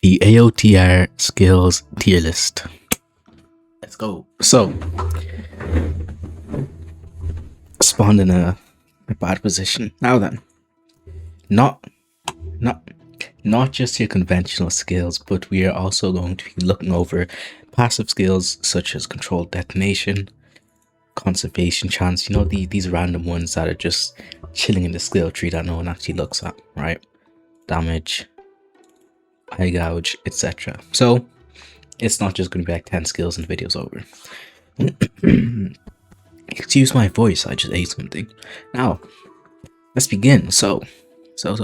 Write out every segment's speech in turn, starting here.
The AOTR skills tier list. Let's go. So, spawned in a bad position. Now then, not just your conventional skills, but we are also going to be looking over passive skills such as controlled detonation, conservation chance. You know, these random ones that are just chilling in the skill tree that no one actually looks at, right? Damage, eye gouge, etc. So it's not just going to be like 10 skills and the video's over. Excuse my voice, I just ate something. Now, let's begin. So. From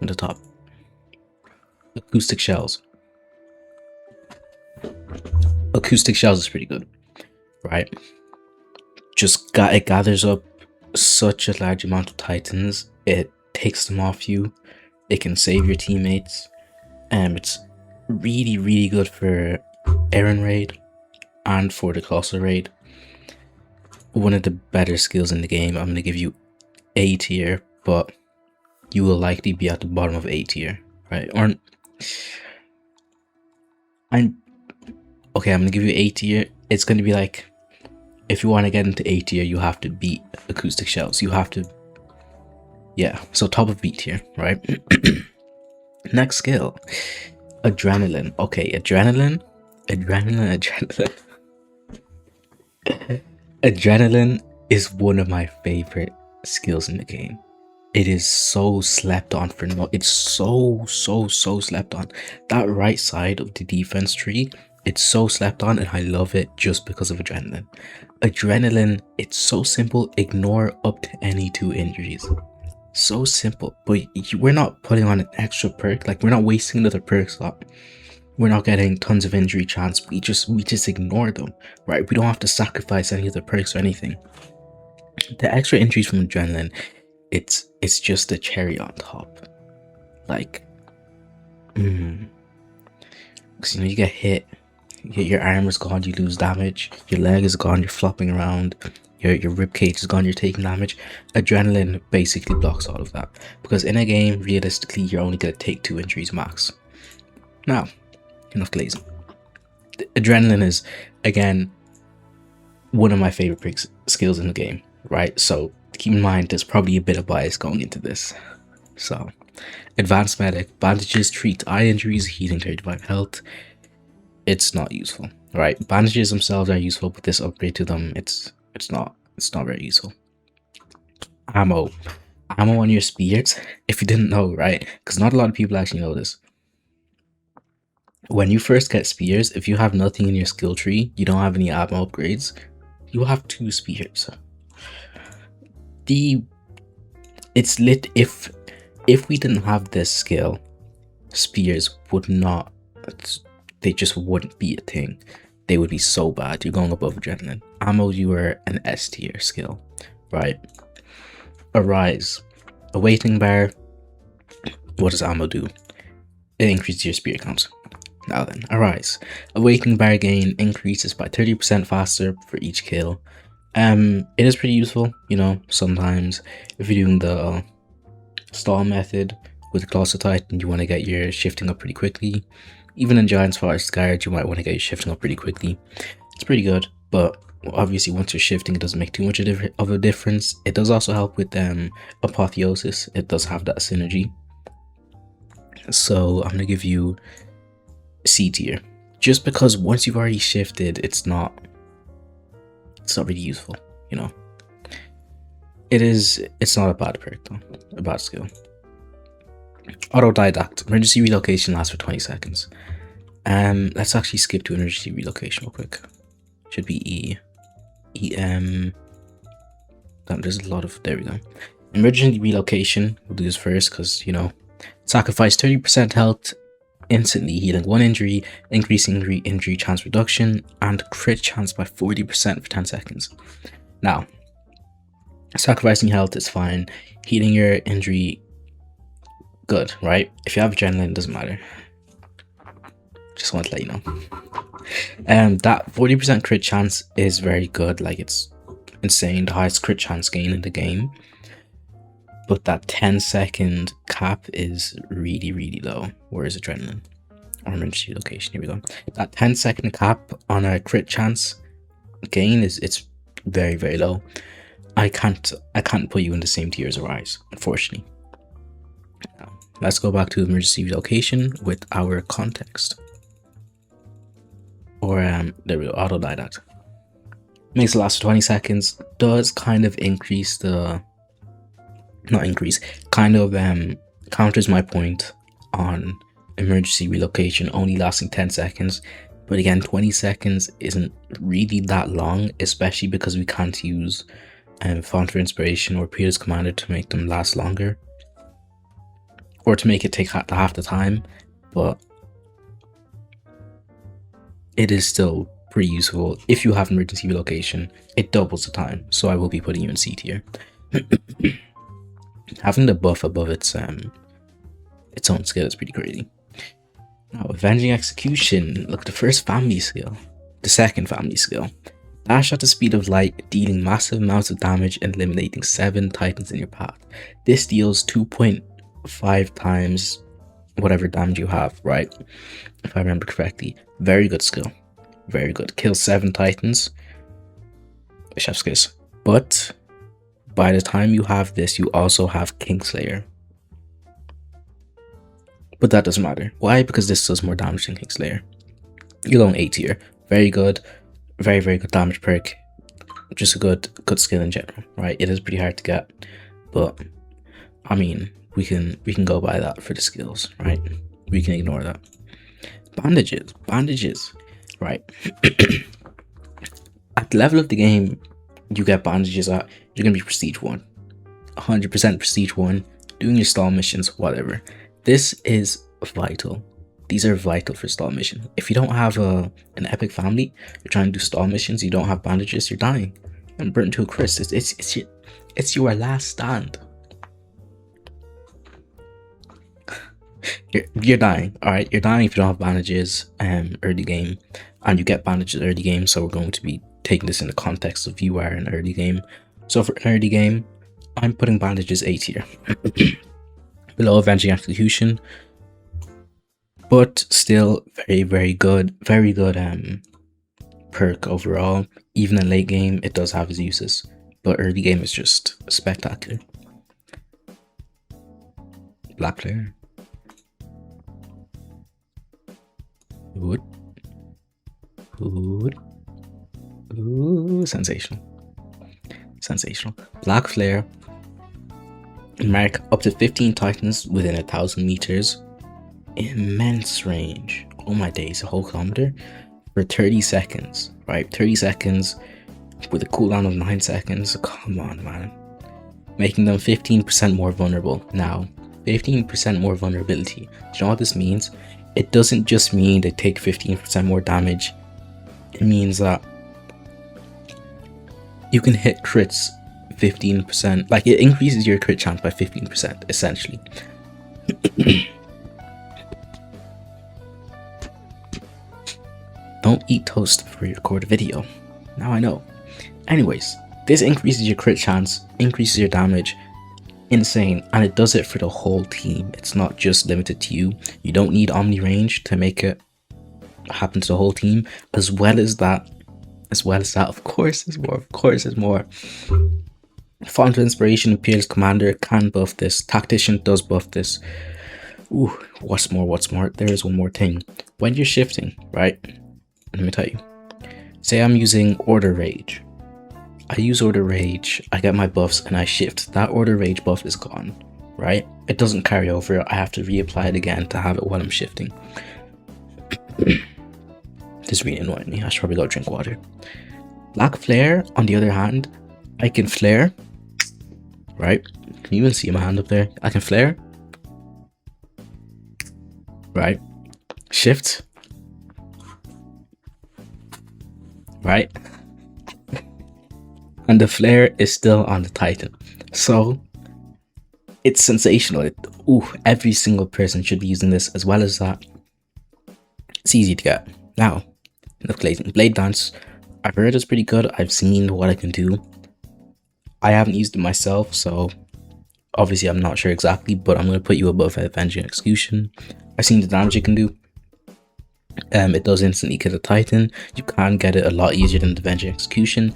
the top. Acoustic shells. Acoustic shells is pretty good, right? It gathers up such a large amount of titans. It takes them off you. It can save your teammates. It's really, really good for Aaron raid and for the Colossal raid. One of the better skills in the game. I'm going to give you A tier, but you will likely be at the bottom of A tier, right? I'm going to give you A tier. It's going to be like, if you want to get into A tier, you have to beat acoustic shells. You have to, yeah. So top of B tier, right? Next skill, adrenaline. Okay, adrenaline. Adrenaline is one of my favorite skills in the game. It is so slept on for no. It's so slept on. That right side of the defense tree, it's so slept on, and I love it just because of adrenaline. Adrenaline, it's so simple. Ignore up to any 2 injuries. So simple, but we're not putting on an extra perk. Like, we're not wasting another perk slot. We're not getting tons of injury chance. We just ignore them, right? We don't have to sacrifice any of the perks or anything. The extra injuries from adrenaline, it's just a cherry on top. Like, because you get hit, your arm is gone, you lose damage, your leg is gone, you're flopping around, your rib cage is gone, you're taking damage. Adrenaline basically blocks all of that, because in a game, realistically, you're only gonna take 2 injuries max. Now, enough glazing. Adrenaline is, again, one of my favorite skills in the game, right? So keep in mind, there's probably a bit of bias going into this. So, advanced medic, bandages treat eye injuries, healing 35 health. It's not useful, right? Bandages themselves are useful, but this upgrade to them, it's not very useful. Ammo on your spears. If you didn't know, right? Because not a lot of people actually know this. When you first get spears, if you have nothing in your skill tree, you don't have any ammo upgrades, you have 2 spears. It's lit. If we didn't have this skill, spears would not, they just wouldn't be a thing. They would be so bad. You're going above adrenaline. Ammo, you are an S tier skill, right? Arise. A weighting bar. What does ammo do? It increases your spear count. Now then, arise. A weighting bar gain increases by 30% faster for each kill. It is pretty useful, you know, sometimes if you're doing the stall method with the Colossal Titan, you want to get your shifting up pretty quickly. Even in Giant's Forest Guard, you might want to get your shifting up pretty quickly. It's pretty good, but obviously once you're shifting, it doesn't make too much of a difference. It does also help with Apotheosis. It does have that synergy. So I'm going to give you C tier. Just because once you've already shifted, it's not really useful, you know. It's not a bad perk though, a bad skill. Autodidact. Emergency relocation lasts for 20 seconds. Let's actually skip to emergency relocation real quick. Should be EM. There's a lot of, there we go. Emergency relocation, we'll do this first because, you know, sacrifice 30% health, instantly healing 1 injury, increasing injury chance reduction, and crit chance by 40% for 10 seconds. Now, sacrificing health is fine. Healing your injury, good, right? If you have adrenaline, it doesn't matter. Just want to let you know. That 40% crit chance is very good. Like, it's insane, the highest crit chance gain in the game. but that 10-second cap is really, really low. Where is adrenaline? Or emergency location, here we go. That 10-second cap on a crit chance gain it's very, very low. I can't put you in the same tier as Arise, unfortunately. Now, let's go back to emergency location with our context. Or there we go, auto die that. Makes it last for 20 seconds, does kind of increase the kind of counters my point on emergency relocation only lasting 10 seconds. But again, 20 seconds isn't really that long, especially because we can't use font for inspiration or Peter's commander to make them last longer, or to make it take half the time. But it is still pretty useful. If you have emergency relocation, it doubles the time, so I will be putting you in C tier. Having the buff above its own skill is pretty crazy. Now, Avenging Execution. Look, the first family skill. The second family skill. Dash at the speed of light, dealing massive amounts of damage and eliminating 7 titans in your path. This deals 2.5 times whatever damage you have, right? If I remember correctly. Very good skill. Very good. Kill 7 titans. Chef's kiss. But by the time you have this, you also have Kingslayer. But that doesn't matter. Why? Because this does more damage than Kingslayer. You're going A tier. Very good. Very, very good damage perk. Just a good skill in general, right? It is pretty hard to get, but I mean, we can go by that for the skills, right? We can ignore that. Bandages, right? At the level of the game you get bandages at, you're gonna be prestige 1, 100% prestige 1, doing your stall missions, whatever. This is vital. These are vital for stall mission. If you don't have an epic family, you're trying to do stall missions, you don't have bandages, you're dying and burnt to a crisp. It's your last stand. You're dying. All right, you're dying if you don't have bandages early game, and you get bandages early game. So we're going to be taking this in the context of you are in early game. So for an early game, I'm putting bandages A tier. Below Avenging Execution, but still very, very good perk overall. Even in late game, it does have its uses, but early game is just spectacular. Black player. Ooh, sensational. Black flare. Mark up to 15 titans within 1,000 meters. Immense range. Oh my days, a whole kilometer for 30 seconds, right? 30 seconds with a cooldown of 9 seconds. Come on, man. Making them 15% more vulnerable. Now, 15% more vulnerability. Do you know what this means? It doesn't just mean they take 15% more damage. It means that you can hit crits 15%. Like, it increases your crit chance by 15%, essentially. Don't eat toast before you record a video. Now I know. Anyways, this increases your crit chance, increases your damage. Insane. And it does it for the whole team. It's not just limited to you. You don't need omni range to make it happen to the whole team. As well as that, of course there's more. Font of Inspiration, Peerless Commander can buff this. Tactician does buff this. Ooh, what's more? There is one more thing. When you're shifting, right? Let me tell you. Say I'm using Order Rage. I use Order Rage, I get my buffs, and I shift. That Order Rage buff is gone, right? It doesn't carry over. I have to reapply it again to have it while I'm shifting. This is really annoying me. I should probably go drink water. Black Flare, on the other hand, I can flare, right? Can you even see my hand up there? I can flare, right? Shift, right? And the flare is still on the Titan. So it's sensational. Every single person should be using this. As well as that, it's easy to get. Now, enough glazing. Blade Dance, I've heard it's pretty good. I've seen what I can do. I haven't used it myself, so Obviously, I'm not sure exactly, but I'm going to put you above Avenging Execution. I've seen the damage it can do. It does instantly kill a Titan. You can get it a lot easier than Avenging Execution.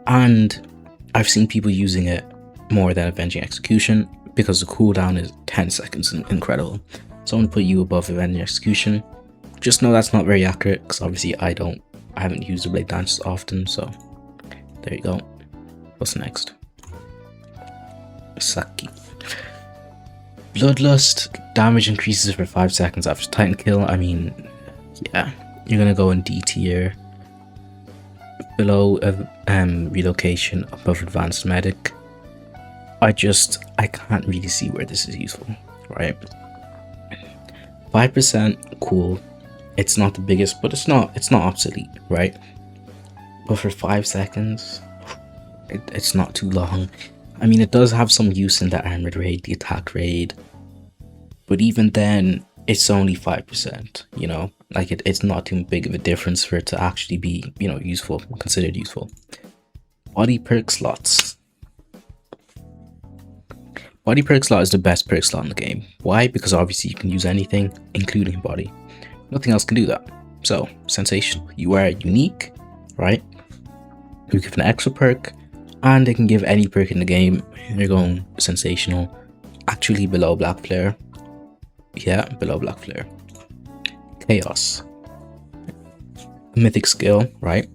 And I've seen people using it more than Avenging Execution because the cooldown is 10 seconds. Incredible. So I'm going to put you above Avenging Execution. Just know that's not very accurate because obviously I haven't used the blade dances often, so there you go. What's next? Saki. Bloodlust. Damage increases for 5 seconds after Titan kill. I mean, yeah, you're gonna go in D tier. Below relocation, above advanced medic. I can't really see where this is useful, right? 5%, cool. It's not the biggest, but it's not obsolete, right? But for 5 seconds, it's not too long. I mean, it does have some use in the armored raid, the attack raid, but even then, it's only 5%, you know? Like, it's not too big of a difference for it to actually be, you know, useful, considered useful. Body perk slots. Body perk slot is the best perk slot in the game. Why? Because obviously you can use anything, including body. Nothing else can do that. So, sensational. You are unique, right? You give an extra perk, and they can give any perk in the game. You're going sensational. Actually below Black Flare. Yeah, below Black Flare. Chaos. Mythic skill, right?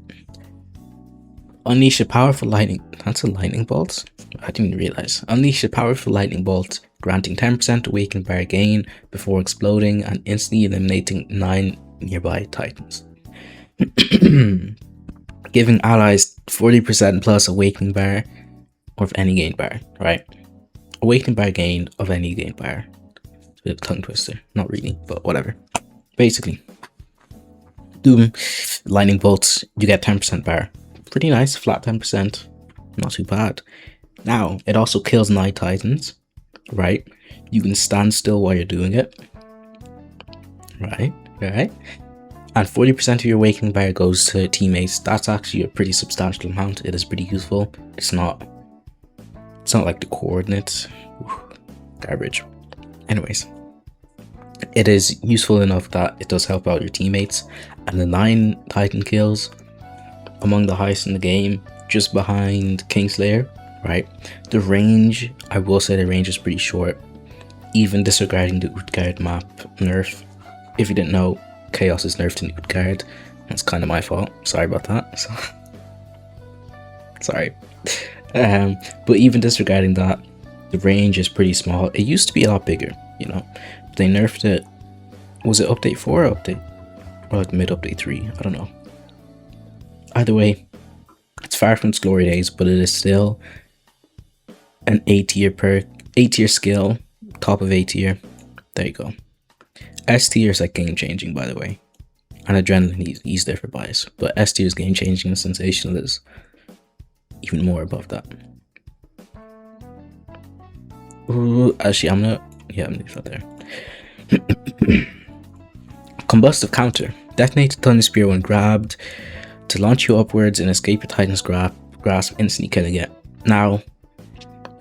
Unleash a powerful lightning. That's a lightning bolt? I didn't realize. Unleash a powerful lightning bolt, granting 10% awakened bar gain before exploding and instantly eliminating 9 nearby titans. Giving allies 40% plus awakening bar of any gain bar, right? Awakening bar gain of any gain bar. It's a bit of a tongue twister. Not really, but whatever. Basically, Doom, lightning bolts, you get 10% bar. Pretty nice, flat 10%. Not too bad. Now, it also kills 9 titans, right? You can stand still while you're doing it. Right. And 40% of your awakening bar goes to teammates. That's actually a pretty substantial amount. It is pretty useful. It's not like the coordinates. Garbage. Anyways, it is useful enough that it does help out your teammates. And the 9 Titan kills, among the highest in the game, just behind Kingslayer, right? The range, I will say the range is pretty short, even disregarding the Utgard map nerf. If you didn't know, Chaos is nerfed in Utgard. That's kind of my fault. Sorry about that. So, sorry. But even disregarding that, the range is pretty small. It used to be a lot bigger, you know. But they nerfed it. Was it update 4 or update? Or like mid update 3? I don't know. Either way, it's far from its glory days, but it is still an A tier perk, A tier skill, top of A tier. There you go. S tier is like game changing, by the way. And Adrenaline, he's there for bias. But S tier is game changing, and Sensational is even more above that. Ooh, actually, I'm gonna leave that there. Combustive counter. Detonate the Thunder Spear when grabbed to launch you upwards and escape your Titan's grasp, instantly killing it. Now,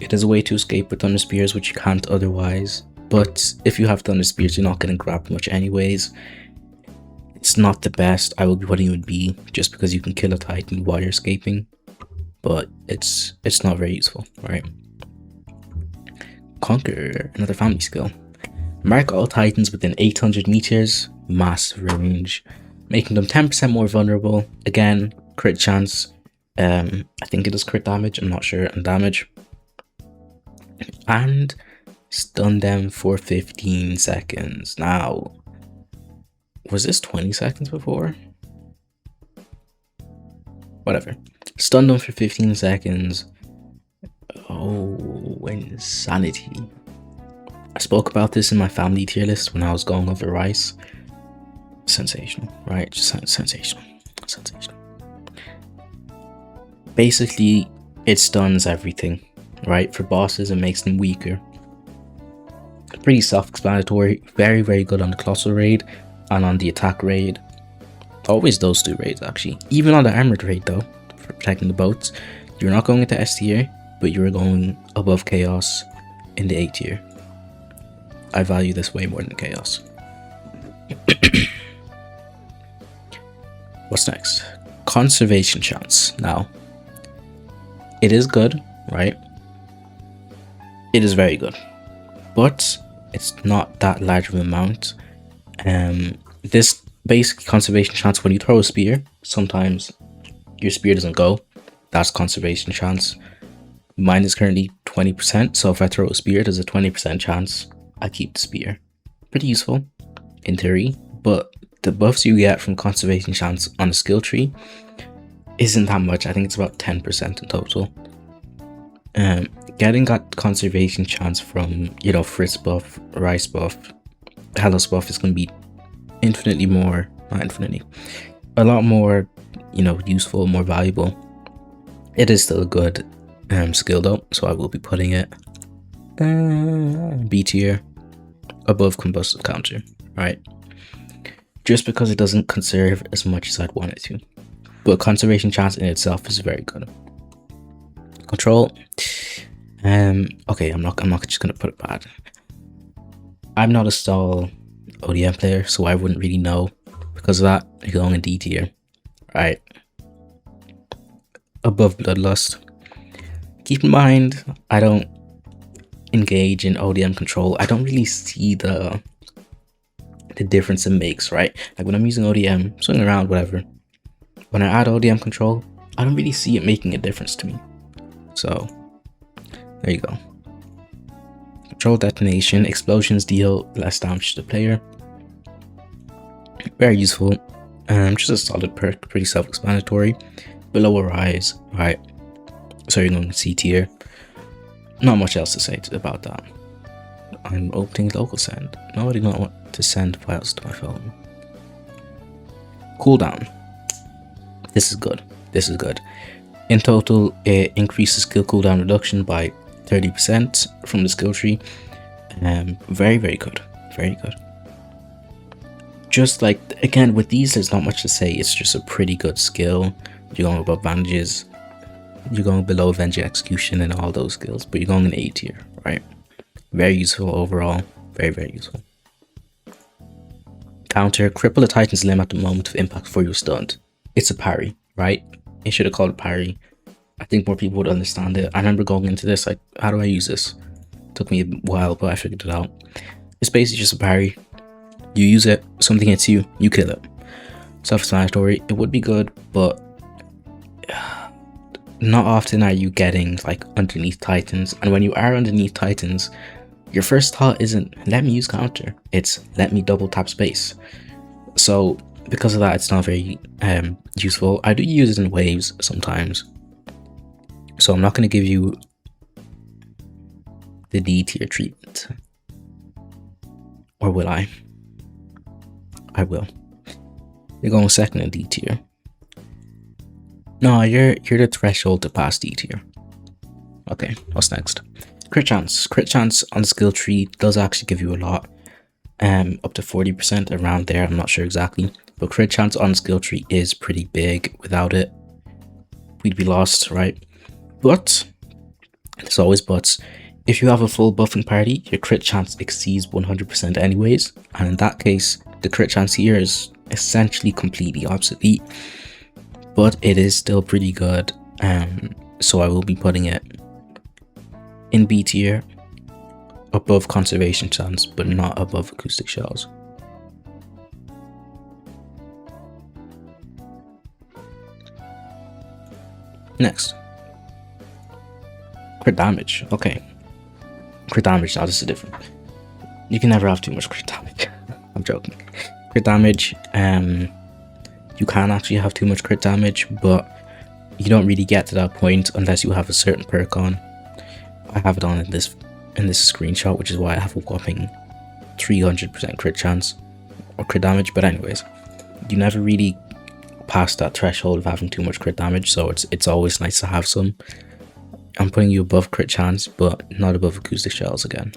it is a way to escape with Thunder Spears, which you can't otherwise. But if you have Thunder Spears, you're not getting grabbed much anyways. It's not the best. I will be putting you in B just because you can kill a Titan while you're escaping. But it's not very useful, right? Conquer, another family skill. Mark all Titans within 800 meters, massive range, making them 10% more vulnerable. Again, crit chance. I think it does crit damage, I'm not sure, and damage. And stun them for 15 seconds. Now, was this 20 seconds before? Whatever. Stun them for 15 seconds. Oh, insanity. I spoke about this in my family tier list when I was going over Rice. Sensational, right? Just sensational. Basically, it stuns everything, right? For bosses, it makes them weaker. Pretty self-explanatory. Very, very good on the Colossal raid and on the attack raid. Always those 2 raids, actually. Even on the armored raid, though, for protecting the boats. You're not going into S tier, but you're going above Chaos. in the A tier. I value this way more than chaos. What's next? Conservation chance. Now, it is good, right? It is very good, but it's not that large of an amount. This basic conservation chance, when you throw a spear, sometimes your spear doesn't go. That's conservation chance. Mine is currently 20%, so if I throw a spear, there's a 20% chance I keep the spear. Pretty useful, in theory, but the buffs you get from conservation chance on the skill tree isn't that much. I think it's about 10% in total. Getting that conservation chance from, you know, Fritz buff, Rice buff, Hellas buff is going to be infinitely more, not infinitely, a lot more, you know, useful, more valuable. It is still a good skill though, so I will be putting it B tier, above combustive counter, right? Just because it doesn't conserve as much as I'd want it to, but conservation chance in itself is very good. Control, okay, I'm not just gonna put it bad. I'm not a stall ODM player, so I wouldn't really know. Because of that, you're going in D tier, right? Above Bloodlust. Keep in mind, I don't engage in ODM control. I don't really see the difference it makes, right? Like when I'm using ODM, swinging around, whatever. When I add ODM control, I don't really see it making a difference to me. So, there you go. Control detonation. Explosions deal less damage to the player. Very useful. Just a solid perk, pretty self-explanatory. Below a rise, right? So you're going C tier. Not much else to say about that. I'm opening local send. No, I do not want to send files to my phone. Cooldown. This is good. This is good. In total, it increases skill cooldown reduction by 30% from the skill tree. Very, very good. Very good. Just like, again, with these, there's not much to say. It's just a pretty good skill. You're going above bandages. You're going below avenging execution and all those skills, but you're going in A tier, right? Very useful overall. Very, very useful. Counter. Cripple the Titan's limb at the moment of impact for your stunt. It's a parry, right? It should have called it parry. I think more people would understand it. I remember going into this, like, how do I use this? It took me a while, but I figured it out. It's basically just a parry. You use it, something hits you, you kill it. Self-explanatory. It would be good, but not often are you getting like underneath Titans. And when you are underneath Titans, your first thought isn't let me use counter. It's let me double tap space. So because of that, it's not very useful. I do use it in waves sometimes. So I'm not going to give you the D tier treatment. Or will I? I will. You're going second in D tier. No, you're the threshold to pass D tier. Okay, what's next? Crit chance. Crit chance on the skill tree does actually give you a lot. Up to 40% around there. I'm not sure exactly. But crit chance on the skill tree is pretty big. Without it, we'd be lost, right? But, there's always buts. If you have a full buffing party, your crit chance exceeds 100% anyways. And in that case, the crit chance here is essentially completely obsolete. But it is still pretty good. So I will be putting it in B tier, above conservation chance, but not above acoustic shells. Next, crit damage. Okay, crit damage. Now this is different. You can never have too much crit damage. I'm joking. Crit damage. You can actually have too much crit damage, but you don't really get to that point unless you have a certain perk on. I have it on in this screenshot, which is why I have a whopping 300% crit chance or crit damage. But anyways, you never really pass that threshold of having too much crit damage, so it's always nice to have some. I'm putting you above crit chance, but not above acoustic shells again.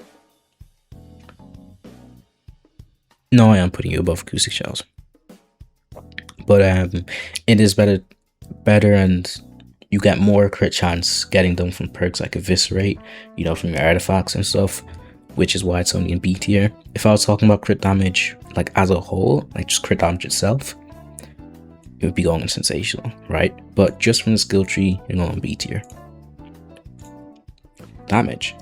No, I am putting you above acoustic shells. But it is better and you get more crit chance getting them from perks like Eviscerate, you know, from your artifacts and stuff, which is why it's only in B tier. If I was talking about crit damage like as a whole, like just crit damage itself, it would be going in Sensational, right? But just from the skill tree, you're going B tier. Damage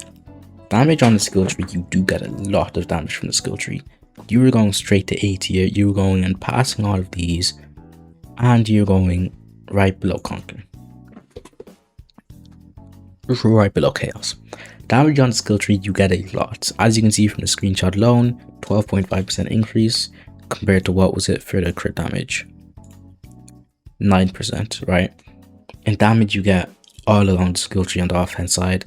on the skill tree, you do get a lot of damage from the skill tree. You were going straight to A tier, you were going and passing all of these, and you're going right below Conquer. Right below Chaos. Damage on the skill tree, you get a lot. As you can see from the screenshot alone, 12.5% increase compared to what was it for the crit damage? 9%, right? And damage you get all along the skill tree on the offense side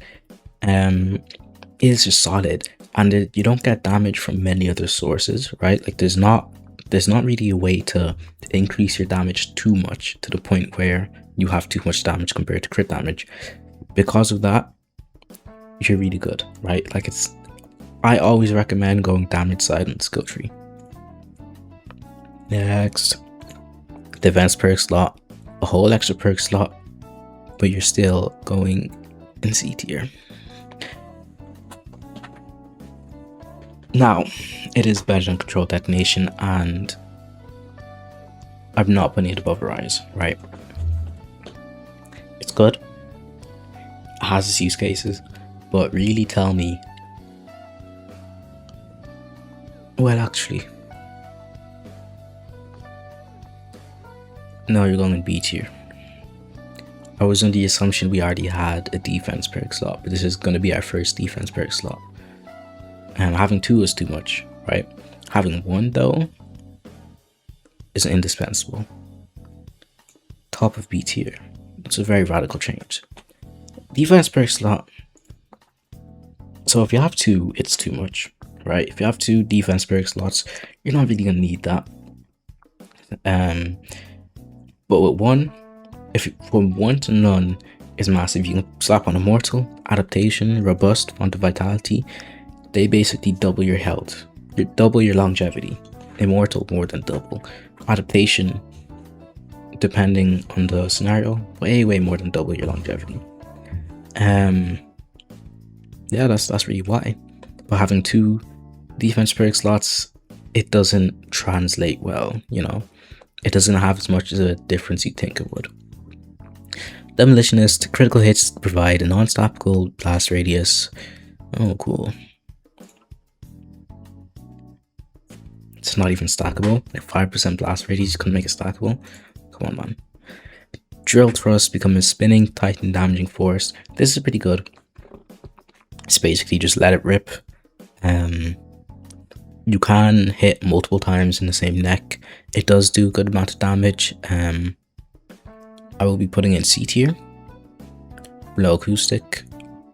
is just solid, and you don't get damage from many other sources, right? Like there's not really a way to increase your damage too much to the point where you have too much damage compared to crit damage. Because of that, you're really good, right? Like I always recommend going damage side on the skill tree. Next, the advanced perk slot, a whole extra perk slot, but you're still going in C tier. Now, it is better than Control Detonation, and I'm not putting it above Rise, right? It's good. It has its use cases, but really tell me. Well, actually, no, you're going in B tier. I was under the assumption we already had a defense perk slot, but this is going to be our first defense perk slot. And having 2 is too much, right? Having 1 though is indispensable. Top of B tier. It's a very radical change. Defense perk slot. So if you have 2, it's too much, right? If you have 2 defense perk slots, you're not really gonna need that. But with 1, from 1 to none is massive. You can slap on Immortal, Adaptation, Robust, Font of Vitality. They basically double your health, double your longevity. Immortal more than double. Adaptation, depending on the scenario, way more than double your longevity. Yeah, that's really why. But having 2 defense perk slots, it doesn't translate well, you know. It doesn't have as much of a difference you think it would. Demolitionist, critical hits provide a non-stoppable blast radius. Oh, cool. It's not even stackable. Like 5% blast radius, you couldn't make it stackable. Come on, man. Drill thrust become a spinning, titan damaging force. This is pretty good. It's basically just let it rip. You can hit multiple times in the same neck. It does do a good amount of damage. I will be putting in C tier, below acoustic,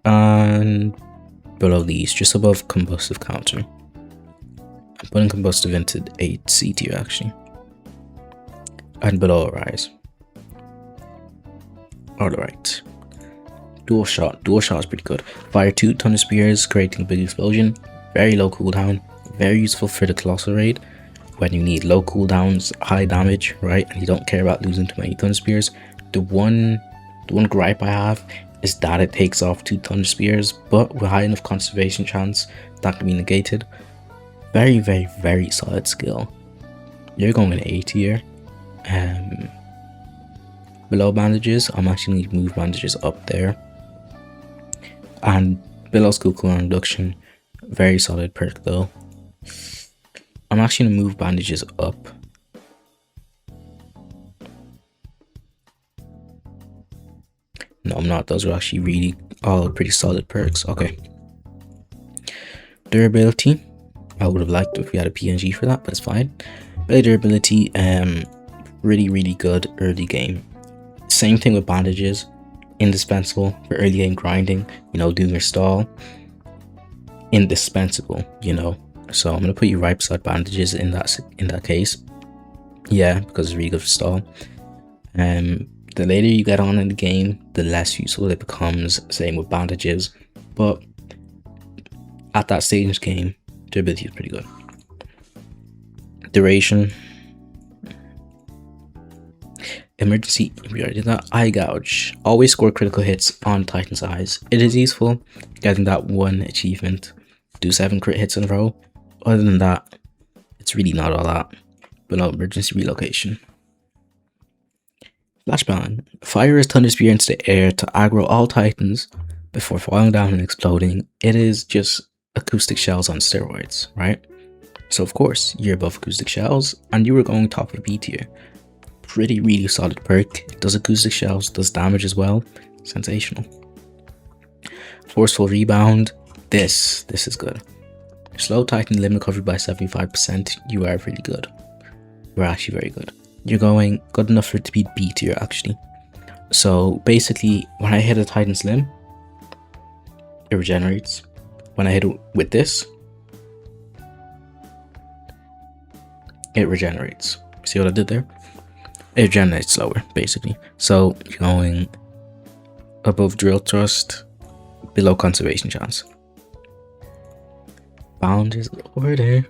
and below these, just above combustive counter. I'm putting combustive into 8 C tier actually, and below Rise. Alright. Dual shot is pretty good. Fire 2 Thunder Spears, creating a big explosion. Very low cooldown. Very useful for the Colossal Raid when you need low cooldowns, high damage, right? And you don't care about losing too many Thunder Spears. The one gripe I have is that it takes off 2 Thunder Spears, but with high enough conservation chance, that can be negated. Very solid skill. You're going in A tier. Below bandages, I'm actually going to move bandages up there. And below skill cooldown reduction, very solid perk though. I'm actually going to move bandages up. No, I'm not. Those are actually really all pretty solid perks. Okay. Durability. I would have liked if we had a PNG for that, but it's fine. Better durability, really good early game. Same thing with bandages. Indispensable for early game grinding, you know, doing your stall. Indispensable, you know. So I'm gonna put you right beside bandages in that case. Yeah, because it's really good for stall. The later you get on in the game, the less useful it becomes. Same with bandages, but at that stage in the game, durability is pretty good. Duration. Emergency, we already did that. Eye gouge. Always score critical hits on Titan's eyes. It is useful getting that one achievement. Do 7 crit hits in a row. Other than that, it's really not all that. Below emergency relocation. Flashbang. Fire his thunder spear into the air to aggro all Titans before falling down and exploding. It is just acoustic shells on steroids, right? So of course, you're above acoustic shells and you were going top of B tier. Pretty really solid perk. Does acoustic shells, does damage as well. Sensational. Forceful rebound. This is good. Slow Titan limb recovery by 75%. You are really good. You're actually very good. You're going good enough for it to be B tier actually. So basically, when I hit a Titan's limb, it regenerates. When I hit it with this, it regenerates. See what I did there? It regenerates slower, basically. So you're going above drill thrust, below conservation chance. Bounder's order.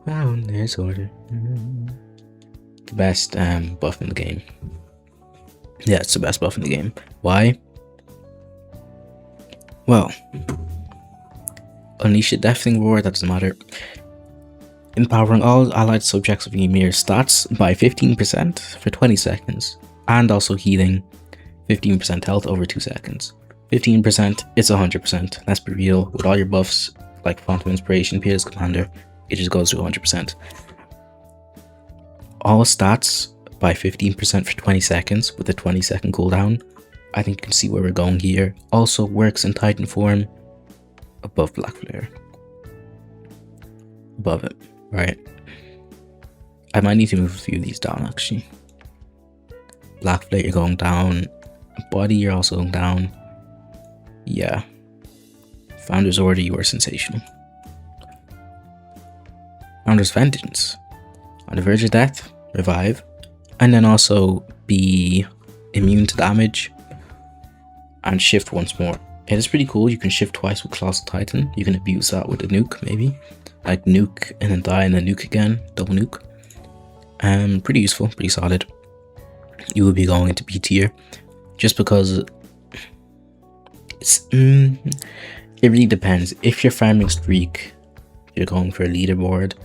Bounder's order. The best buff in the game. Yeah, it's the best buff in the game. Why? Well, unleash a deafening roar, that doesn't matter. Empowering all allied subjects of Ymir stats by 15% for 20 seconds. And also healing 15% health over 2 seconds. 15%, it's 100%. Let's be real, with all your buffs, like Font of Inspiration, Peerless Commander, it just goes to 100%. All stats by 15% for 20 seconds with a 20-second cooldown. I think you can see where we're going here. Also works in Titan form above Black Flare. Above it. Right. I might need to move a few of these down actually. Black Flare, you're going down. Body, you're also going down. Yeah. Founder's Order, you are sensational. Founder's Vengeance. On the verge of death, revive. And then also be immune to damage. And shift once more. It is pretty cool. You can shift twice with Colossal Titan. You can abuse that with a nuke, maybe. Like nuke and then die and then nuke again. Double nuke. Pretty useful, pretty solid. You will be going into B tier. Just because it's it really depends. If you're farming streak, you're going for a leaderboard,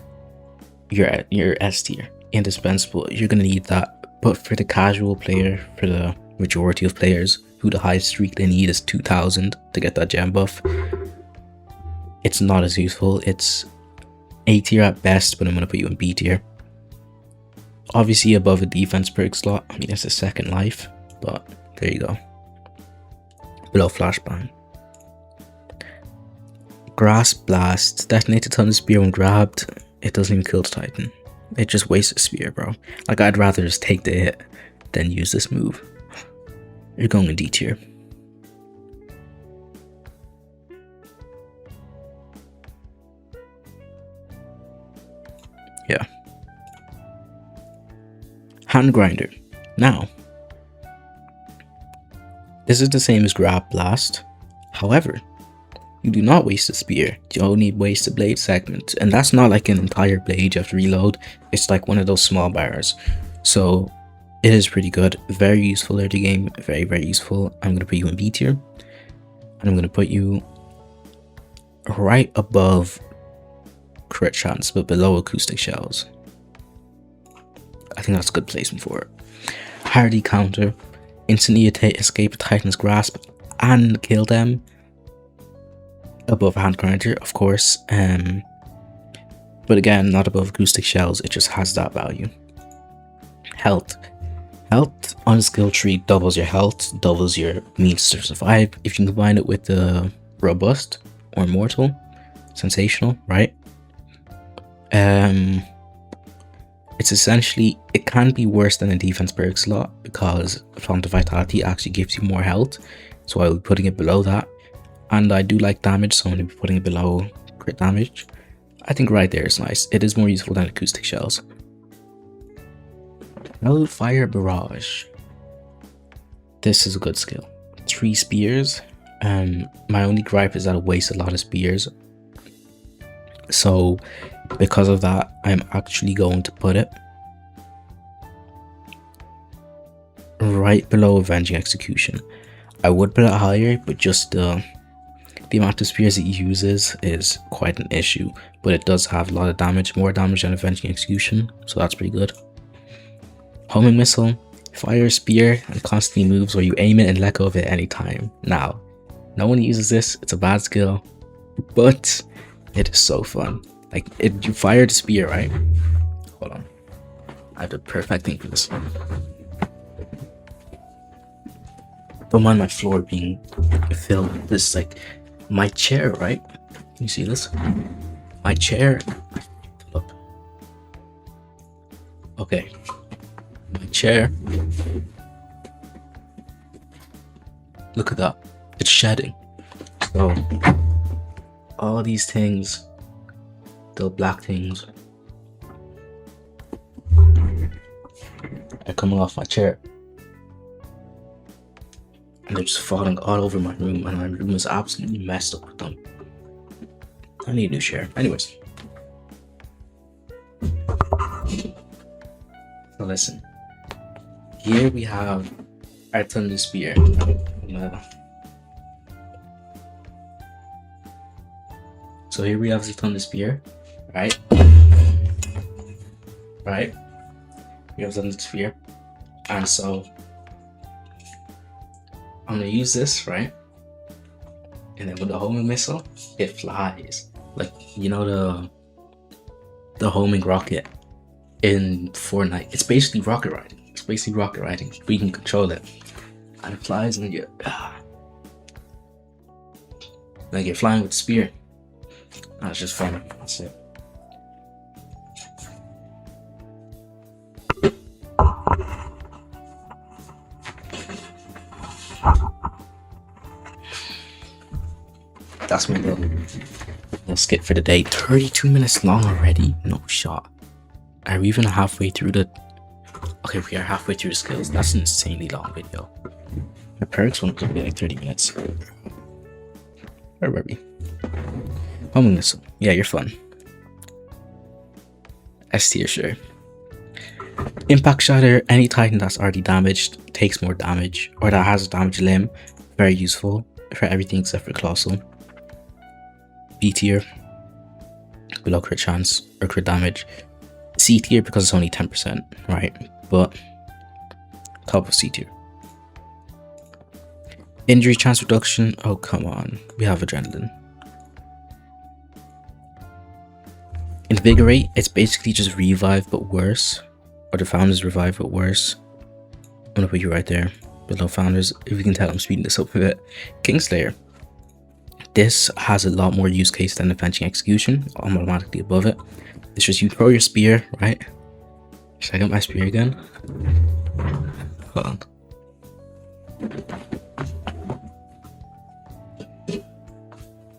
you're S tier. Indispensable. You're gonna need that. But for the casual player, for the majority of players who the highest streak they need is 2000 to get that gem buff, it's not as useful. It's A tier at best, but I'm gonna put you in B tier. Obviously above a defense perk slot. I mean, it's a second life, but there you go. Below Flashbang. Grasp Blast. Detonate a ton of spear when grabbed. It doesn't even kill the Titan. It just wastes a spear, bro. Like, I'd rather just take the hit than use this move. You're going in D tier. Yeah. Hand Grinder. Now, this is the same as Grab Blast. However, you do not waste a spear. You only waste a blade segment. And that's not like an entire blade you have to reload. It's like one of those small bars. So it is pretty good. Very useful early game. Very, very useful. I'm going to put you in B tier. And I'm going to put you right above crit chance, but below acoustic shells. I think that's a good placement for it. Hardy counter. Instantly escape a Titan's grasp and kill them. Above Hand Grinder, of course. But again, not above acoustic shells. It just has that value. Health. Health on the skill tree doubles your health, doubles your means to survive. If you combine it with the robust or mortal, sensational, right? It's essentially, it can be worse than a defense perk slot because Font of Vitality actually gives you more health. So I will be putting it below that. And I do like damage, so I'm going to be putting it below crit damage. I think right there is nice. It is more useful than acoustic shells. Hellfire Barrage. This is a good skill. 3 spears. My only gripe is that it wastes a lot of spears. So because of that, I'm actually going to put it right below Avenging Execution. I would put it higher, but just the amount of spears it uses is quite an issue. But it does have a lot of damage, more damage than Avenging Execution, so that's pretty good. Homing Missile. Fire a spear and constantly moves where you aim it and let go of it any time. Now, no one uses this, it's a bad skill, but it is so fun. Like, you fire the spear, right? Hold on. I have the perfect thing for this. Don't mind my floor being filled with this, like, my chair, right? Can you see this? My chair. Look. Okay. My chair. Look at that. It's shedding. So, all these things, the black things, are coming off my chair. And they're just falling all over my room, and my room is absolutely messed up with them. I need a new chair. Anyways. So listen. Here we have our Thunder Spear. So here we have the Thunder Spear, right? Right? We have the Thunder Spear. And so I'm gonna use this, right? And then with the homing missile, it flies. Like, you know the homing rocket in Fortnite. It's basically rocket riding. It's basically rocket riding. We can control it. And it flies and you like you're flying with the spear. That's just fun. That's it. That's my little skip for the day. 32 minutes long already. No shot. Are we even halfway through the... Okay, we are halfway through the skills. That's an insanely long video. My perks one could be like 30 minutes. Where were we? Homing Missile. Yeah, you're fun. S tier, sure. Impact Shatter. Any Titan that's already damaged takes more damage, or that has a damaged limb. Very useful for everything except for Colossal. B tier. Below crit chance or crit damage. C tier because it's only 10%, right? But top of C tier. Injury chance reduction. Oh, come on. We have Adrenaline. Invigorate. It's basically just revive but worse. Or the Founders revive but worse. I'm gonna put you right there. Below Founders. If you can tell, I'm speeding this up a bit. Kingslayer. This has a lot more use case than Avenging Execution. I'm automatically above it. It's just you throw your spear, right? Should I get my spear again? Hold on.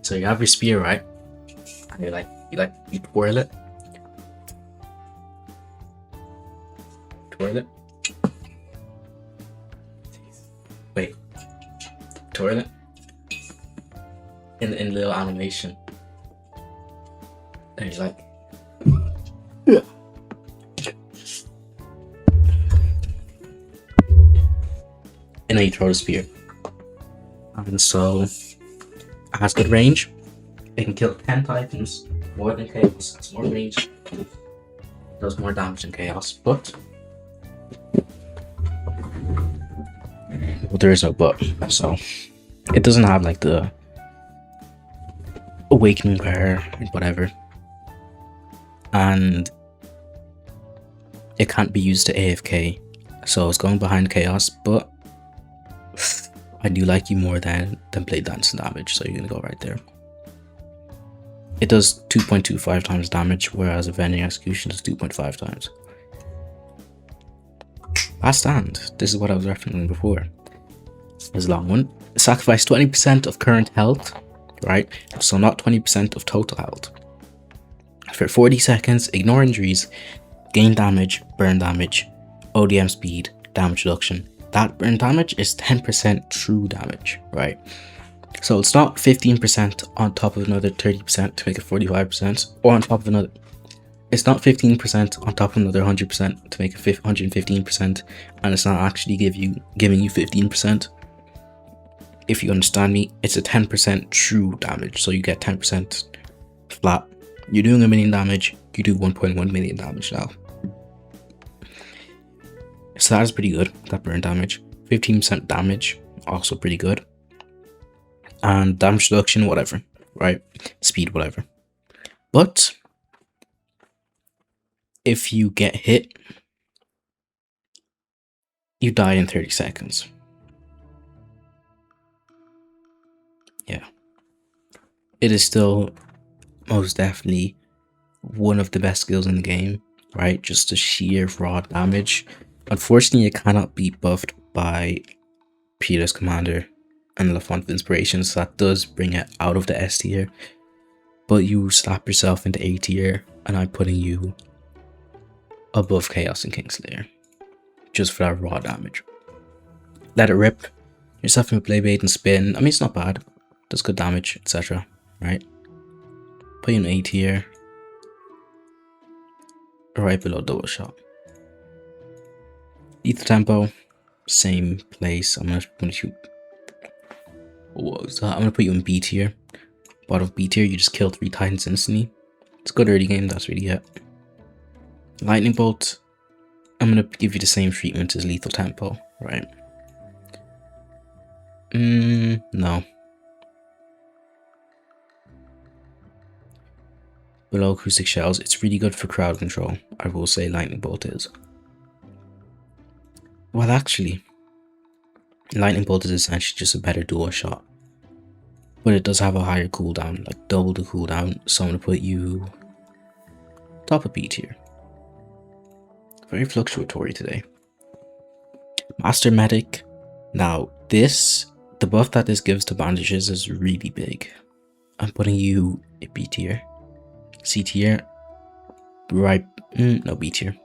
So you have your spear, right? And you twirl it. Twirl it. Wait. Twirl it. In little animation. And you're like, yeah. And then you throw the spear. And so it has good range. It can kill 10 Titans more than Chaos. It's more range. It does more damage than Chaos, but well, there is no but. So it doesn't have like the awakening power or whatever, and it can't be used to AFK, so it's going behind Chaos, but I do like you more than Blade Dance damage, so you're gonna go right there. It does 2.25 times damage, whereas Avenging Execution does 2.5 times. Last Stand. This is what I was referencing before. It's a long one. Sacrifice 20% of current health, right? So not 20% of total health. For 40 seconds, ignore injuries, gain damage, burn damage, ODM speed, damage reduction. That burn damage is 10% true damage, right? So it's not 15% on top of another 30% to make it 45%, or on top of another. It's not 15% on top of another 100% to make it 115%, and it's not actually giving you 15%. If you understand me, it's a 10% true damage, so you get 10% flat. You're doing 1 million damage, you do 1.1 million damage now. So that is pretty good, that burn damage. 15% damage, also pretty good. And damage reduction, whatever, right? Speed, whatever. But if you get hit, you die in 30 seconds. Yeah. It is still most definitely one of the best skills in the game, right? Just the sheer raw damage. Unfortunately, it cannot be buffed by Peter's Commander and La Font of Inspiration, so that does bring it out of the S tier. But you slap yourself into A tier, and I'm putting you above Chaos and Kingslayer, just for that raw damage. Let it rip. Yourself in Playbait and Spin. I mean, it's not bad. Does good damage, etc. Right? Put you in A tier. Right below double shot. Lethal tempo. Same place. I'm gonna shoot. What was that? I'm gonna put you in B tier. Bottom of B tier, you just kill 3 Titans instantly. It's a good early game, that's really it. Lightning Bolt. I'm gonna give you the same treatment as Lethal Tempo, right? No. Below Acoustic Shells, it's really good for crowd control. I will say Lightning Bolt is. Well, actually, Lightning Bolt is essentially just a better dual shot. But it does have a higher cooldown, like double the cooldown, so I'm gonna put you top of B tier. Very fluctuatory today. Master Medic. Now, the buff that this gives to bandages is really big. I'm putting you in B tier. C tier. Right, no, B tier.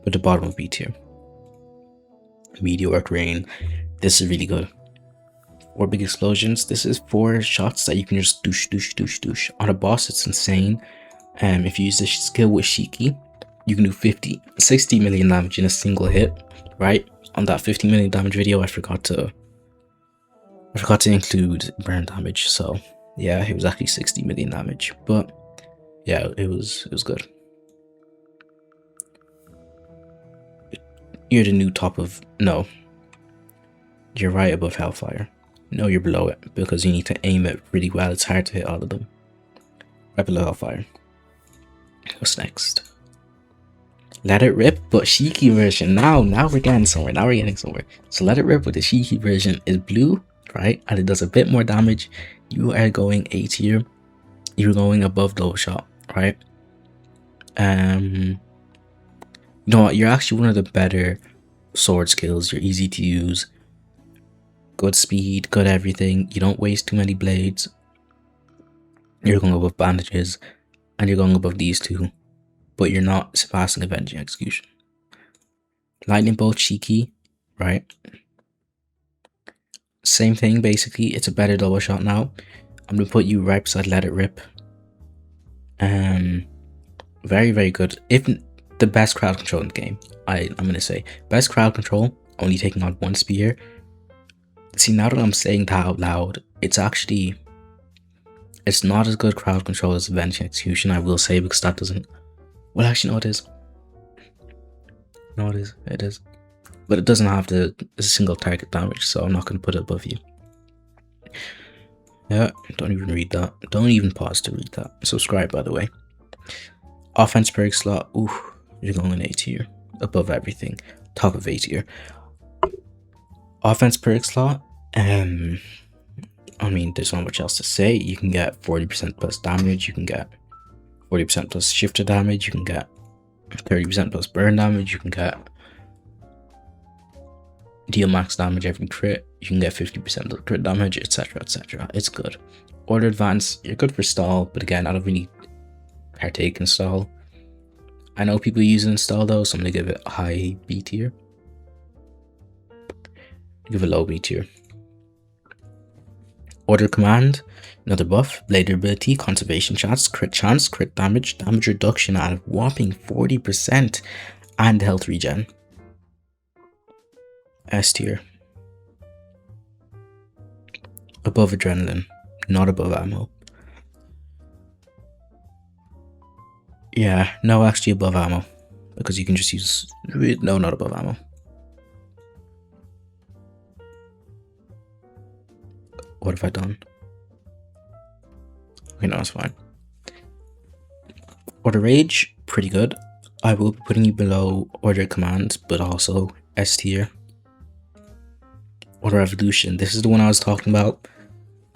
But the bottom of B tier. Meteoric Rain. This is really good. 4 big explosions. This is 4 shots that you can just douche, douche, douche, douche. On a boss, it's insane. If you use this skill with Shiki, you can do 60 million damage in a single hit, right? On that 50 million damage video, I forgot to include burn damage. So yeah, it was actually 60 million damage, but yeah, it was good. You're the new top of, no, you're right above Hellfire. No, you're below it because you need to aim it really well. It's hard to hit all of them. Right below Hellfire. What's next? Let It Rip, but Shiki version. Now we're getting somewhere. So Let It Rip with the Shiki version is blue, right? And it does a bit more damage. You are going A tier. You're going above double shot, right? You know what? You're actually one of the better sword skills. You're easy to use. Good speed, good everything. You don't waste too many blades. You're going above bandages. And you're going above these two. But you're not surpassing Avenging Execution. Lightning Bolt, Shiki, right? Same thing, basically. It's a better double shot now. I'm going to put you right beside Let It Rip. Very, very good. If the best crowd control in the game, I'm going to say. Best crowd control, only taking on 1 spear. See, now that I'm saying that out loud, it's not as good crowd control as Avenging Execution, I will say, because that doesn't... Well, actually, no, it is. No, it is. It is. But it doesn't have the single target damage, so I'm not going to put it above you. Yeah, don't even read that. Don't even pause to read that. Subscribe, by the way. Offense perk slot. Ooh, you're going in A tier. Above everything. Top of A tier. Offense perk slot. I mean, there's not much else to say. You can get 40% plus damage. You can get 40% plus shifter damage. You can get 30% plus burn damage. You can get deal max damage every crit. You can get 50% of crit damage, etc, etc. It's good. Order advance, you're good for stall, but again, I don't really partake in stall. I know people use it in stall though, so I'm gonna give it a high B tier. Give it a low B tier. Order command, another buff, blade ability, conservation chance, crit damage, damage reduction at a whopping 40%, and health regen. S tier. Above adrenaline, not above ammo. Yeah, no, actually above ammo, because you can just use, no, not above ammo. What have I done? Okay, no, it's fine. Order rage, pretty good. I will be putting you below order command, but also S tier. Order evolution, this is the one I was talking about.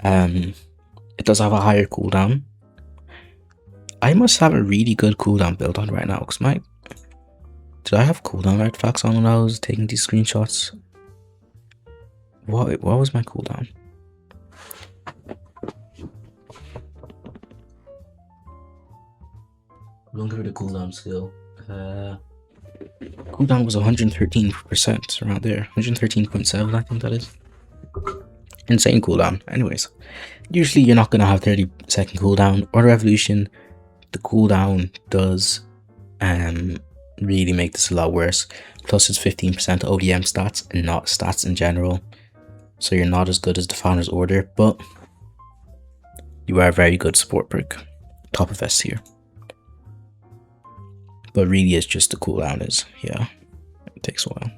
It does have a higher cooldown. I must have a really good cooldown build on right now, because did I have cooldown artifacts on when I was taking these screenshots? What was my cooldown? Don't give it a cooldown skill. Cooldown was 113%, around there. 113.7, I think that is. Insane cooldown. Anyways, usually you're not going to have 30-second cooldown. Order evolution, the cooldown does really make this a lot worse. Plus it's 15% ODM stats and not stats in general. So you're not as good as the Founder's Order, but you are a very good support perk. Top of S tier. But really it's just the cooldown is, yeah, it takes a while.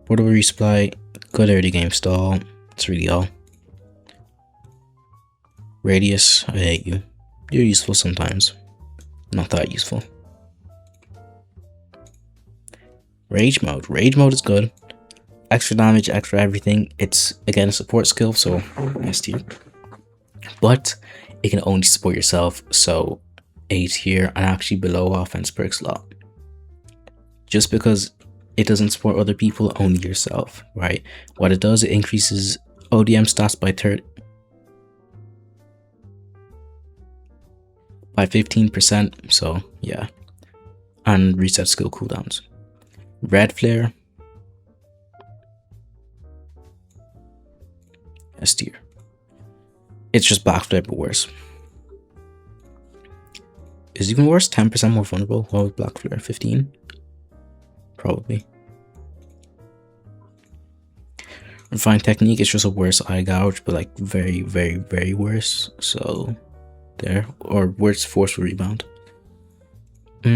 Portable resupply, good early game stall, it's really all. Radius, I hate you. You're useful sometimes, not that useful. Rage mode is good. Extra damage, extra everything. It's again a support skill, so S tier. But it can only support yourself, so A tier and actually below offense perks a lot. Just because it doesn't support other people, only yourself, right? What it does, it increases ODM stats by 15%, so yeah. And reset skill cooldowns. Red flare, S tier. It's just black flare but worse. Is it even worse? 10% more vulnerable. What was black flare? 15? Probably. Refined technique is just a worse eye gouge, but like very, very, very worse. So there. Or worse forceful rebound. So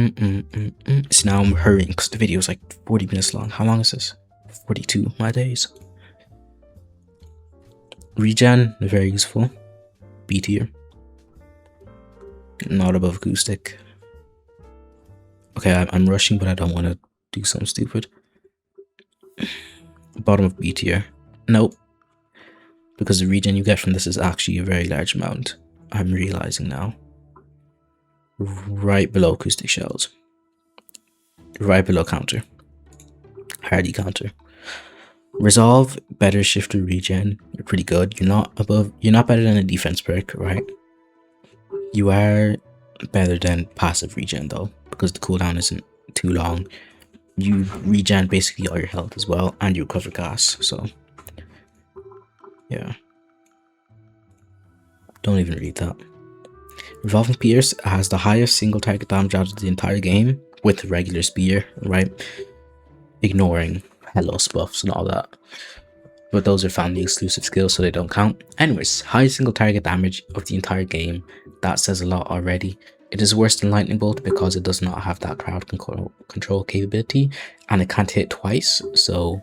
now I'm hurrying because the video is like 40 minutes long. How long is this? 42, my days. Regen, very useful. B tier. Not above acoustic. Okay, I'm rushing, but I don't want to do something stupid. Bottom of B tier. Nope. Because the regen you get from this is actually a very large amount. I'm realizing now. Right below acoustic shells. Right below counter. Hardy counter. Resolve, better shifter regen. You're pretty good. You're not better than a defense perk, right? You are better than passive regen though, because the cooldown isn't too long. You regen basically all your health as well, and you recover gas, so yeah. Don't even read that. Revolving Pierce has the highest single target damage out of the entire game with the regular spear, right? Ignoring Hellos buffs and all that. But those are family exclusive skills, so they don't count. Anyways, high single target damage of the entire game. That says a lot already. It is worse than Lightning Bolt because it does not have that crowd control capability, and it can't hit twice, so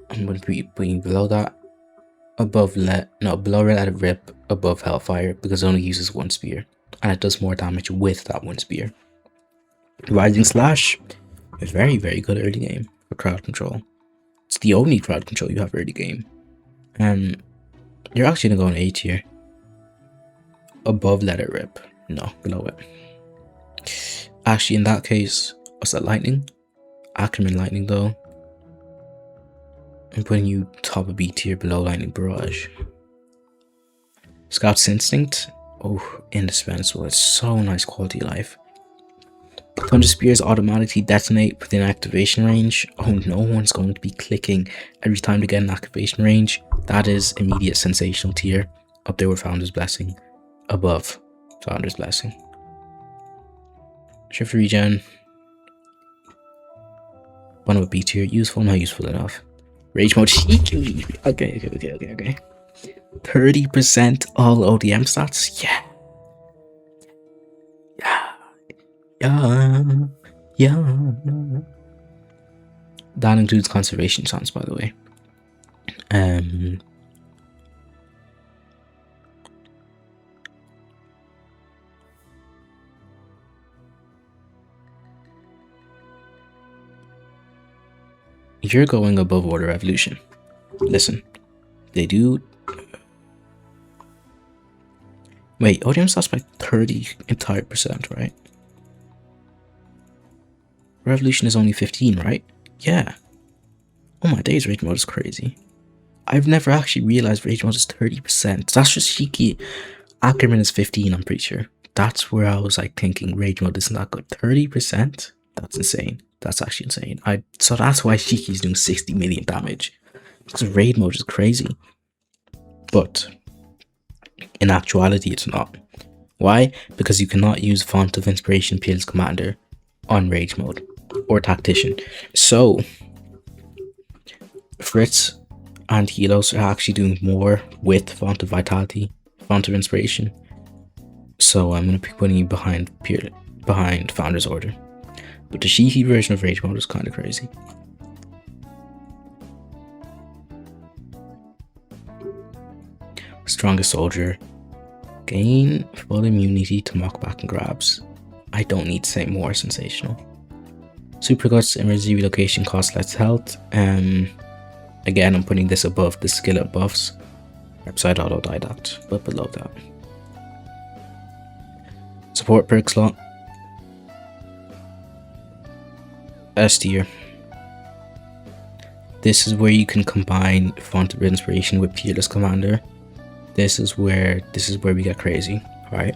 I'm going to be putting below that. Below Let It Rip, above Hellfire, because it only uses one spear, and it does more damage with that one spear. Rising Slash is very, very good early game for crowd control. It's the only crowd control you have early game. You're actually going to go in A tier. Above Let It Rip. No, below it. Actually, in that case, what's that, Lightning? Ackerman Lightning, though. I'm putting you top of B tier, below Lightning Barrage. Scout's Instinct. Oh, indispensable. It's so nice quality of life. But Thunder Spears automatically detonate within activation range. Oh, no one's going to be clicking every time to get an activation range. That is immediate sensational tier. Up there with Founder's Blessing. Above Founder's Blessing. Shift regen. One of a B tier. Useful, not useful enough. Rage mode. Okay. 30% all ODM stats? Yeah. That includes conservation chance, by the way. You're going above Order Evolution. Listen, they do. Wait, ODM stats by 30 entire percent, right? Revolution is only 15, right? Yeah. Oh my days, Rage mode is crazy. I've never actually realized Rage mode is 30%. That's just cheeky. Ackerman is 15, I'm pretty sure. That's where I was like thinking Rage mode isn't that good. 30%? That's insane. That's actually insane. So that's why Shiki's doing 60 million damage. Because raid mode is crazy. But in actuality, it's not. Why? Because you cannot use Font of Inspiration Peerless Commander on Rage mode or Tactician. So Fritz and Helos are actually doing more with Font of Vitality, Font of Inspiration. So I'm going to be putting you behind Founder's Order. But the Shiki version of Rage mode is kind of crazy. Strongest Soldier. Gain full immunity to knockback and grabs. I don't need to say more sensational. Super Guts, emergency relocation costs less health. Again, I'm putting this above the skillet buffs. Upside Autodidact, but below that. Support perk slot. S tier. This is where you can combine Font of Inspiration with Peerless Commander. This is where we get crazy, right?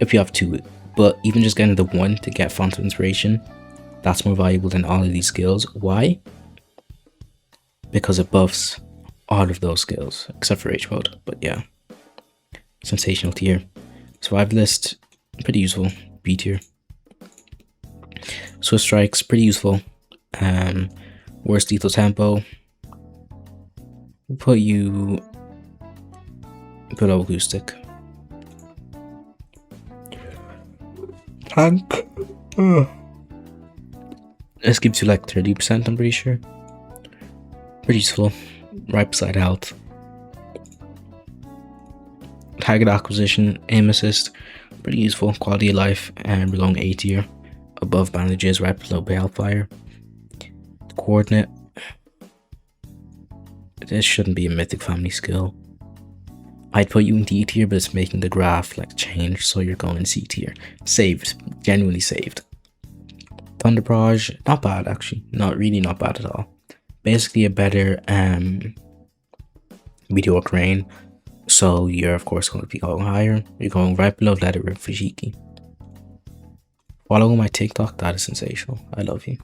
If you have two, but even just getting the one to get Font of Inspiration, that's more valuable than all of these skills. Why? Because it buffs all of those skills, except for Rage mode. But yeah, sensational tier. Survivalist, pretty useful. B tier. Swift Strikes, pretty useful. Worst lethal tempo. We'll put you below acoustic. Tank. This gives you like 30%, I'm pretty sure. Pretty useful. Right beside health. Target acquisition, aim assist, pretty useful. Quality of life, and we're going A tier. Above bandages, right below balefire. Coordinate. This shouldn't be a mythic family skill. I'd put you in D tier, but it's making the graph like change, so you're going in C tier. Saved, genuinely saved. Thunder Barrage, not bad actually, not bad at all. Basically a better Meteoric Rain, so you're of course going to be going higher. You're going right below Let It Rip for Shiki. Follow my TikTok, that is sensational. I love you.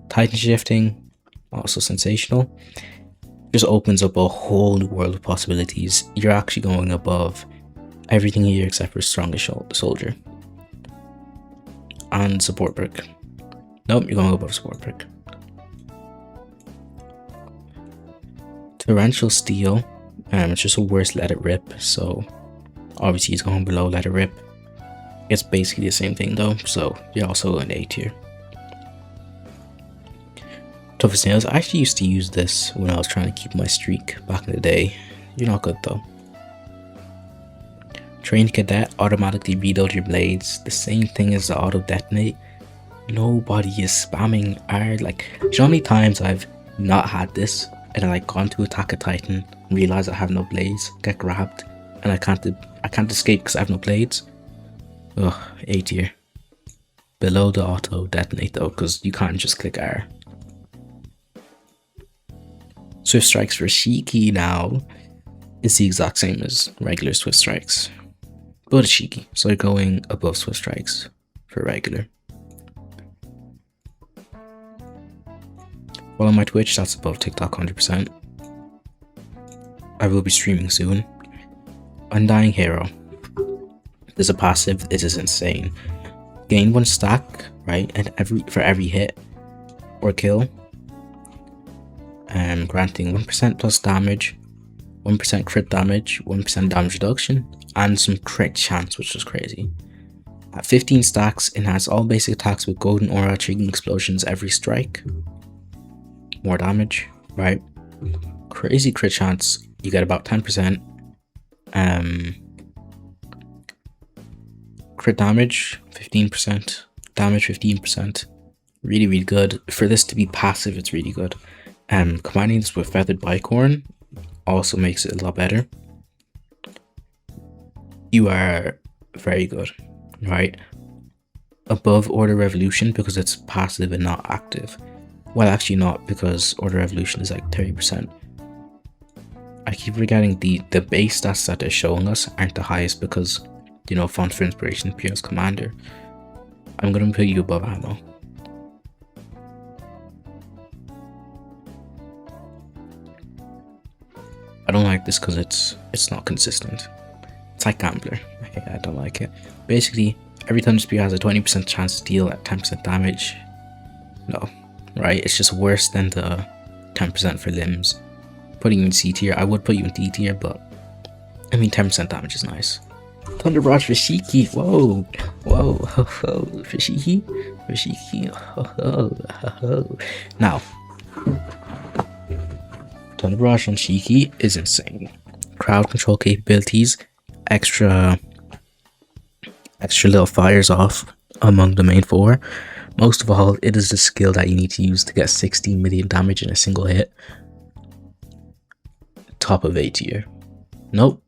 Titan Shifting, also sensational. Just opens up a whole new world of possibilities. You're actually going above everything here except for Strongest Soldier. And Support Perk. Nope, you're going above Support Perk. Torrential Steel. It's just a worse Let It Rip, so obviously he's going below Let It Rip. It's basically the same thing though, so you're also in A tier. Toughest Nails, I actually used to use this when I was trying to keep my streak back in the day. You're not good though. Trained Cadet, automatically reload your blades. The same thing as the auto detonate. Nobody is spamming R. Like, do you know how many times I've not had this and then like gone to attack a Titan, realize I have no blades, get grabbed, and I can't escape because I have no blades. Ugh, A tier. Below the auto detonate though, because you can't just click R. Swift Strikes for Shiki now is the exact same as regular Swift Strikes, but it's Shiki, so you're going above Swift Strikes. for regular. Follow my Twitch, that's above TikTok 100%. I will be streaming soon. Undying Hero. There's a passive, this is insane. Gain 1 stack, right? And for every hit or kill. Granting 1% plus damage, 1% crit damage, 1% damage reduction, and some crit chance, which is crazy. At 15 stacks, enhance all basic attacks with golden aura, triggering explosions every strike. More damage, right? Crazy crit chance, you get about 10%. Crit damage, 15%. Damage, 15%. Really, really good. For this to be passive, it's really good. Combining this with Feathered Bicorn also makes it a lot better. You are very good, right? Above Order Revolution because it's passive and not active. Well, actually not, because Order Revolution is like 30%. I keep forgetting the base stats that they're showing us aren't the highest because, you know, Font for Inspiration, Pierce Commander. I'm gonna put you above ammo. I don't like this because it's not consistent. It's like Gambler. Okay, I don't like it. Basically, every time the spear has a 20% chance to deal at 10% damage. No, right? It's just worse than the 10% for limbs. Putting you in C tier, I would put you in D tier, but I mean 10% damage is nice. Thunder Barrage for Shiki. Whoa, whoa, ho, ho. For Shiki, ho, ho, ho, ho. Now, Thunder Barrage on Shiki is insane. Crowd control capabilities, extra little fires off among the main 4. Most of all, it is the skill that you need to use to get 16 million damage in a single hit. Top of A tier. Nope.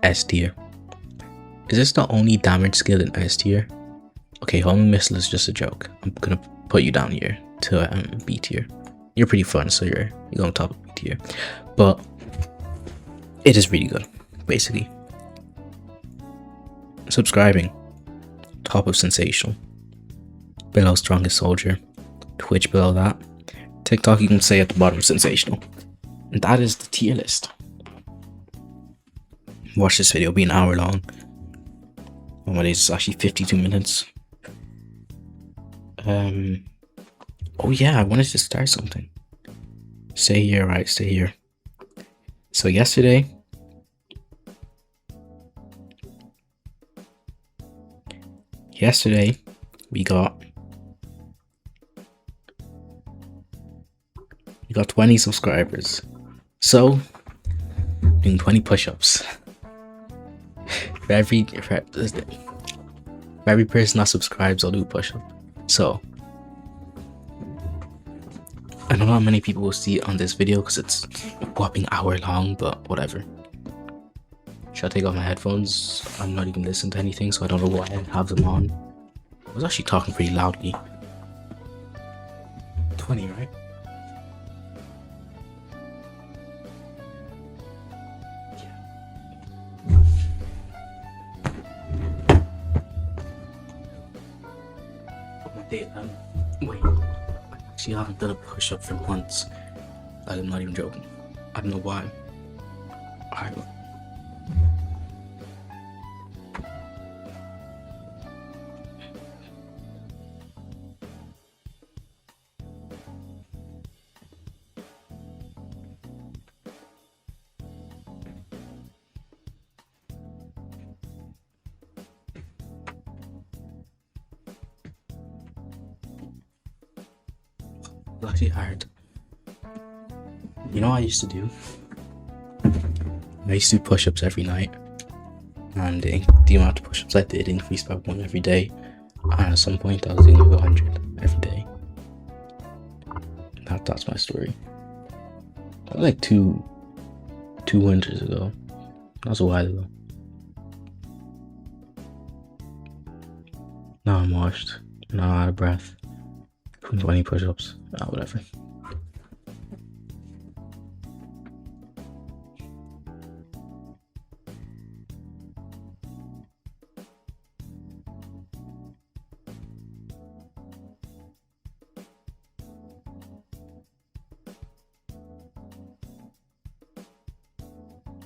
S tier. Is this the only damage skill in S tier? Okay, Homing Missile is just a joke. I'm gonna put you down here to B tier. You're pretty fun, so you're going top of B tier. But it is really good, basically. Subscribing. Top of Sensational. Below Strongest Soldier. Twitch below that. TikTok you can say at the bottom, Sensational. And that is the tier list. Watch this video, it'll be an hour long. Oh my days, it's actually 52 minutes. Oh yeah, I wanted to start something. Stay here, right? Stay here. So yesterday, we got 20 subscribers. So doing 20 push-ups. For every person that subscribes, I'll do a push-up. So I don't know how many people will see it on this video because it's a whopping hour long, but whatever. Should I take off my headphones? I'm not even listening to anything, so I don't know why I have them on. I was actually talking pretty loudly. 20, right? Wait, actually I haven't done a push-up for months. I'm not even joking. I don't know why. Alright. It's actually hard. You know what I used to do? I used to do push-ups every night, and the amount of push-ups I did increased by 1 every day, and at some point I was doing like 100 every day. That's my story. That was like two winters ago. That was a while ago. Now I'm washed. Now I'm out of breath. 20 push-ups. Whatever.